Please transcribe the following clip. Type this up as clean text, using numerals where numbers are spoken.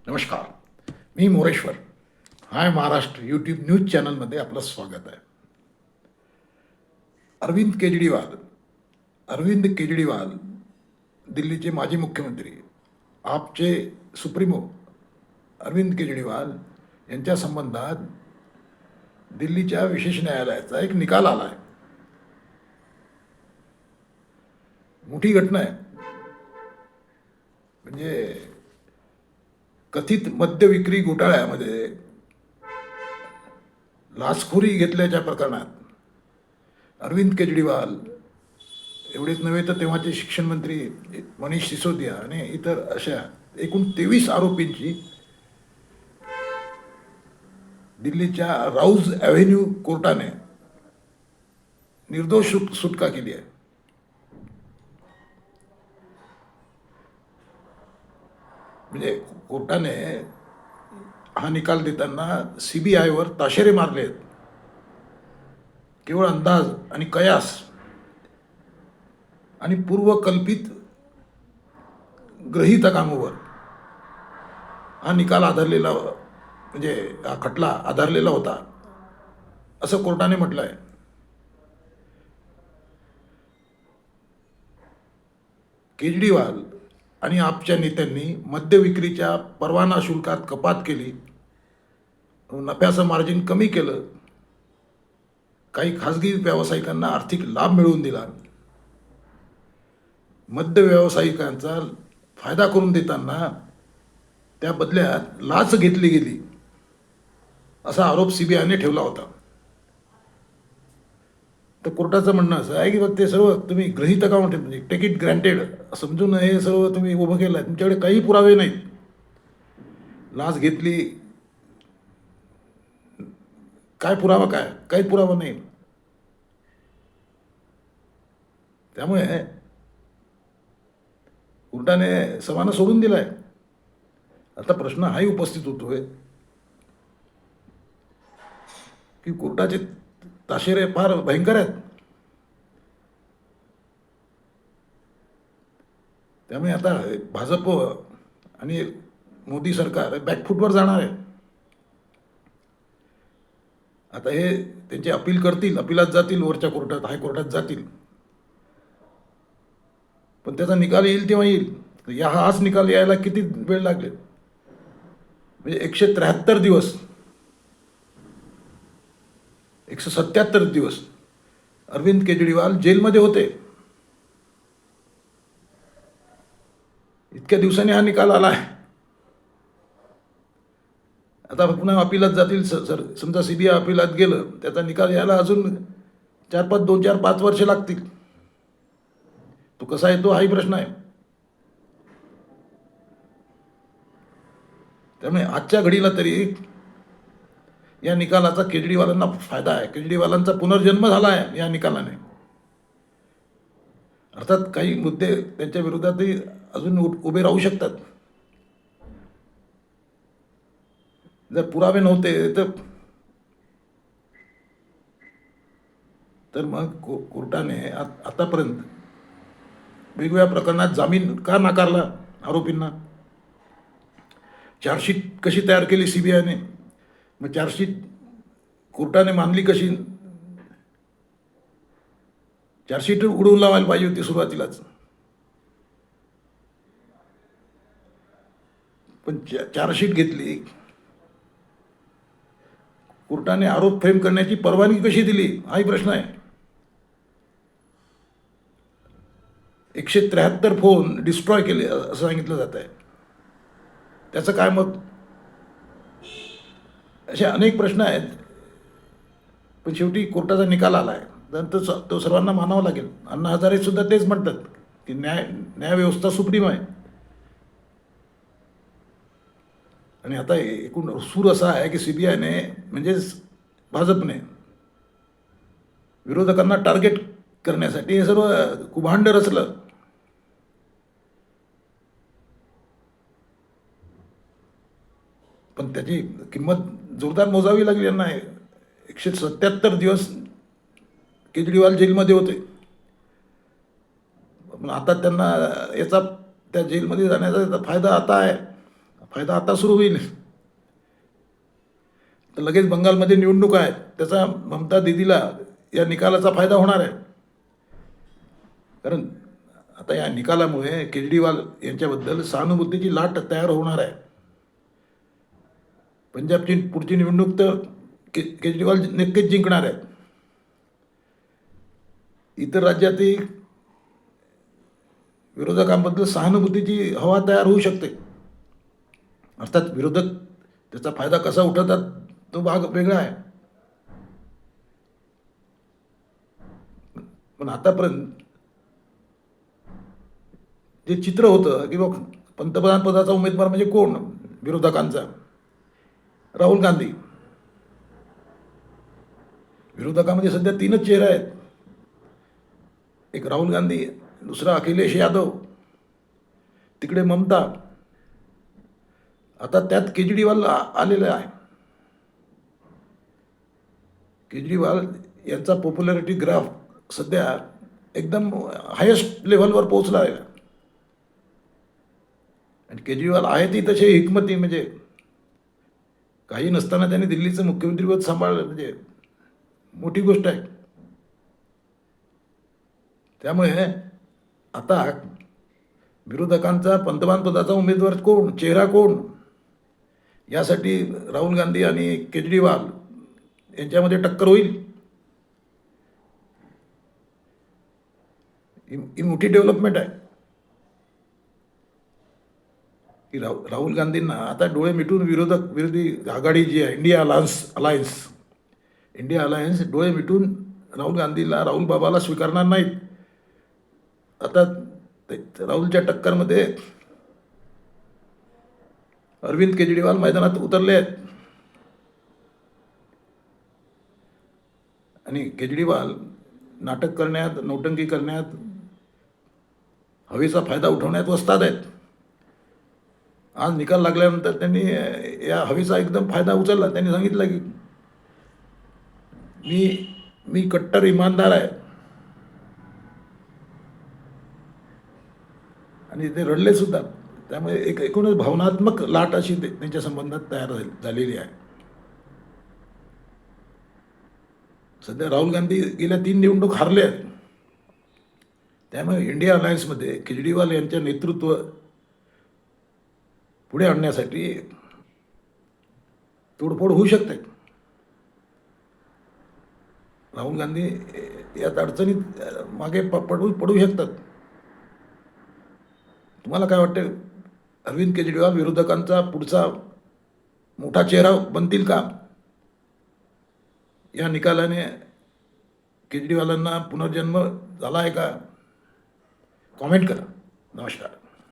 नमस्कार. मी मोरेश्वर. हाय Maharashtra YouTube news चॅनलमध्ये आपलं स्वागत आहे. अरविंद केजरीवाल दिल्लीचे माजी मुख्यमंत्री, आपचे सुप्रीमो अरविंद केजरीवाल यांच्या संबंधात दिल्लीच्या विशेष न्यायालयाचा एक निकाल आला आहे. मोठी घटना आहे. म्हणजे कथित मद्य विक्री घोटाळ्यामध्ये लाचखोरी घेतल्याच्या प्रकरणात अरविंद केजरीवाल एवढेच नव्हे तर तेव्हाचे शिक्षण मंत्री मनीष सिसोदिया आणि इतर अशा एकूण 23 आरोपींची दिल्लीच्या राऊज ॲव्हेन्यू कोर्टाने निर्दोष सुटका केली आहे. म्हणजे कोर्टाने हा निकाल देताना CBIवर ताशेरे मारले आहेत. केवळ अंदाज आणि कयास आणि पूर्वकल्पित गृहीतकांवर हा निकाल आधारलेला, म्हणजे हा खटला आधारलेला होता असं कोर्टाने म्हटलं आहे. केजरीवाल आणि आपच्या नेत्यांनी मद्य विक्रीच्या परवाना शुल्कात कपात केली, नफ्याचं मार्जिन कमी केलं, काही खाजगी व्यावसायिकांना आर्थिक लाभ मिळवून दिला, मद्य व्यावसायिकांचा फायदा करून देताना त्या बदल्यात लाच घेतली गेली असा आरोप CBIने ठेवला होता. तर कोर्टाचं म्हणणं असं आहे की मग ते सर्व तुम्ही गृहीतकामध्ये, म्हणजे टेक इट ग्रँटेड समजून हे सर्व तुम्ही उभं केलं आहे. तुमच्याकडे काही पुरावे नाहीत. लाच घेतली, काय पुरावा, काही पुरावा नाही. त्यामुळे कोर्टाने सवाना सोडून दिलाय. आता प्रश्न हाही उपस्थित होतोय की कोर्टाचे ताशेरे फार भयंकर आहेत. त्यामुळे आता भाजप आणि मोदी सरकार बॅकफूटवर जाणार आहे. आता हे त्यांचे अपील करतील, अपीलात जातील, वरच्या कोर्टात, हायकोर्टात जातील. पण त्याचा निकाल येईल तेव्हा येईल. हाच निकाल यायला किती वेळ लागले? म्हणजे 173 दिवस, 177 दिवस अरविंद केजरीवाल जेलमध्ये होते. इतक्या दिवसांनी हा निकाल आला आहे. आता पुन्हा अपिलात जातील. समजा CBI अपिलात गेलं, त्याचा निकाल यायला अजून 2-4-5 वर्ष लागतील. तो कसा येतो हाही प्रश्न आहे. त्यामुळे आजच्या घडीला तरी या निकालाचा केजरीवालांना फायदा आहे. केजरीवालांचा पुनर्जन्म झाला आहे या निकालाने. अर्थात काही मुद्दे त्यांच्या विरोधातही अजून उभे राहू शकतात. जर पुरावे नव्हते तर मग कोर्टाने आतापर्यंत वेगवेगळ्या प्रकरणात जामीन का नाकारला आरोपींना? चार्जशीट कशी तयार केली CBIने? मग चार्जशीट कोर्टाने मानली कशी? चार्जशीट उडवून लावायला पाहिजे होती सुरुवातीलाच. पण चार्जशीट घेतली, कोर्टाने आरोप फ्रेम करण्याची परवानगी कशी दिली हाही प्रश्न आहे. 173 फोन डिस्ट्रॉय केले असं सांगितलं जात आहे. त्याचं काय मग? असे अनेक प्रश्न आहेत. पण शेवटी कोर्टाचा निकाल आला आहे, तर तो सर्वांना मानावा लागेल. अण्णा हजारे सुद्धा तेच म्हणतात की न्यायव्यवस्था सुप्रीम आहे. आणि आता एकूण सूर असा आहे की CBIने, म्हणजेच भाजपने, विरोधकांना टार्गेट करण्यासाठी हे सर्व कुभांड रचलं. पण त्याची किंमत जोरदार मोजावी लागली यांना. 177 दिवस केजरीवाल जेलमध्ये होते. पण आता त्यांना याचा, त्या जेलमध्ये जाण्याचा फायदा आता आहे. फायदा आता सुरू होईल. तर लगेच बंगालमध्ये निवडणूक आहे, त्याचा ममता दीदीला या निकालाचा फायदा होणार आहे. कारण आता या निकालामुळे केजरीवाल यांच्याबद्दल सहानुभूतीची लाट तयार होणार आहे. पंजाबची पुढची निवडणूक तर केजरीवाल नक्कीच जिंकणार आहेत. इतर राज्यातही विरोधकांबद्दल सहानुभूतीची हवा तयार होऊ शकते. अर्थात विरोधक त्याचा फायदा कसा उठवतात तो भाग वेगळा आहे. पण आतापर्यंत जे चित्र होतं की बघ, पंतप्रधान पदाचा उमेदवार म्हणजे कोण विरोधकांचा? राहुल गांधी. विरोधकामध्ये सध्या तीनच चेहरे आहेत. एक राहुल गांधी, दुसरा अखिलेश यादव, तिकडे ममता, आता त्यात केजरीवाल आलेला आहे. केजरीवाल यांचा पॉप्युलॅरिटी ग्राफ सध्या एकदम हायेस्ट लेव्हलवर पोहोचला आहे. आणि केजरीवाल आहेतही तसे हिकमती, म्हणजे काही नसताना त्यांनी दिल्लीचं मुख्यमंत्रीपद सांभाळलं म्हणजे मोठी गोष्ट आहे. त्यामुळे आता विरोधकांचा पंतप्रधान पदाचा उमेदवार कोण, चेहरा कोण, यासाठी राहुल गांधी आणि केजरीवाल यांच्यामध्ये टक्कर होईल. ही मोठी डेव्हलपमेंट आहे की राहुल गांधींना आता डोळे मिटून विरोधी आघाडी जी आहे इंडिया अलायन्स डोळे मिटून राहुल गांधीला, राहुल बाबाला स्वीकारणार नाहीत. आता राहुलच्या टक्करमध्ये अरविंद केजरीवाल मैदानात उतरले आहेत. आणि केजरीवाल नाटक करण्यात, नौटंकी करण्यात, हवेचा फायदा उठवण्यात वस्ताद आहेत. आज निकाल लागल्यानंतर त्यांनी या हवेचा एकदम फायदा उचलला. त्यांनी सांगितलं की मी कट्टर इमानदार आहे. आणि ते रडले सुद्धा. त्यामुळे एकूणच भावनात्मक लाट अशी त्यांच्या संबंधात तयार झालेली आहे. सध्या राहुल गांधी गेल्या 3 निवडणूक हारले आहेत. त्यामुळे इंडिया अलायन्समध्ये केजरीवाल यांचे नेतृत्व पुढे आणण्यासाठी तोडफोड होऊ शकते. राहुल गांधी यात अडचणीत मागे पडू शकतात. तुम्हाला काय वाटते? अरविंद केजरीवाल विरोधकांचा पुढचा मोठा चेहरा बनतील का? या निकालाने केजरीवालांना पुनर्जन्म झाला आहे का? कॉमेंट करा. नमस्कार.